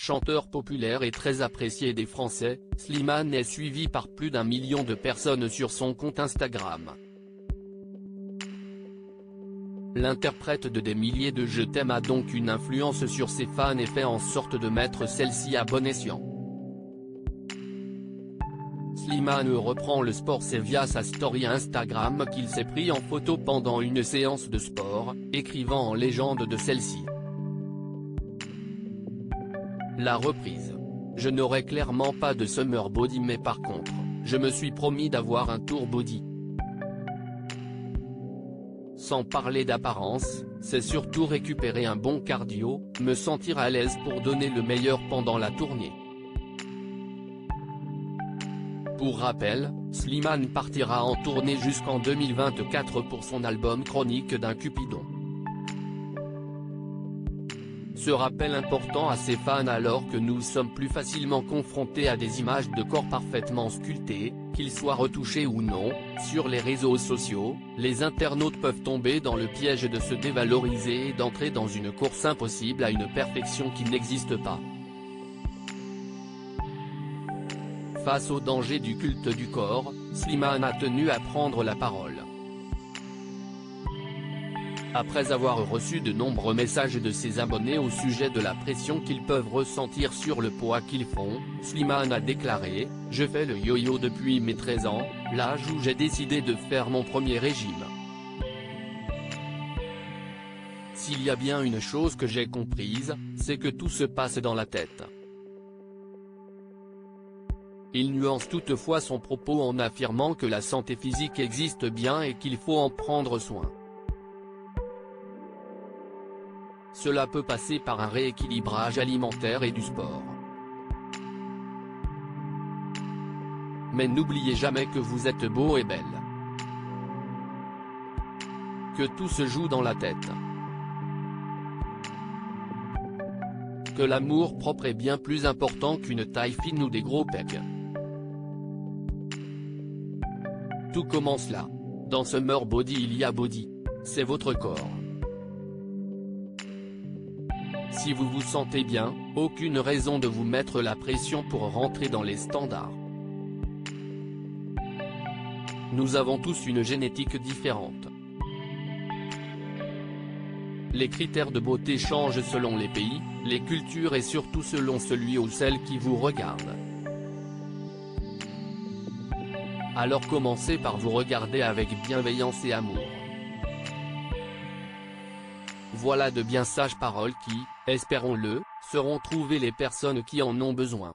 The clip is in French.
Chanteur populaire et très apprécié des Français, Slimane est suivi par plus d'1 million de personnes sur son compte Instagram. L'interprète de des milliers de je t'aime a donc une influence sur ses fans et fait en sorte de mettre celle-ci à bon escient. Slimane reprend le sport. C'est via sa story Instagram qu'il s'est pris en photo pendant une séance de sport, écrivant en légende de celle-ci. La reprise. Je n'aurai clairement pas de summer body mais par contre, je me suis promis d'avoir un tour body. Sans parler d'apparence, c'est surtout récupérer un bon cardio, me sentir à l'aise pour donner le meilleur pendant la tournée. Pour rappel, Slimane partira en tournée jusqu'en 2024 pour son album Chronique d'un Cupidon. Ce rappel important à ses fans alors que nous sommes plus facilement confrontés à des images de corps parfaitement sculptés, qu'ils soient retouchés ou non, sur les réseaux sociaux, les internautes peuvent tomber dans le piège de se dévaloriser et d'entrer dans une course impossible à une perfection qui n'existe pas. Face au danger du culte du corps, Slimane a tenu à prendre la parole. Après avoir reçu de nombreux messages de ses abonnés au sujet de la pression qu'ils peuvent ressentir sur le poids qu'ils font, Slimane a déclaré « Je fais le yo-yo depuis mes 13 ans, l'âge où j'ai décidé de faire mon premier régime. S'il y a bien une chose que j'ai comprise, c'est que tout se passe dans la tête ». Il nuance toutefois son propos en affirmant que la santé physique existe bien et qu'il faut en prendre soin. Cela peut passer par un rééquilibrage alimentaire et du sport. Mais n'oubliez jamais que vous êtes beau et belle. Que tout se joue dans la tête. Que l'amour propre est bien plus important qu'une taille fine ou des gros pecs. Tout commence là. Dans Summer Body il y a body. C'est votre corps. Si vous vous sentez bien, aucune raison de vous mettre la pression pour rentrer dans les standards. Nous avons tous une génétique différente. Les critères de beauté changent selon les pays, les cultures et surtout selon celui ou celle qui vous regarde. Alors commencez par vous regarder avec bienveillance et amour. Voilà de bien sages paroles qui, espérons-le, seront trouvées les personnes qui en ont besoin.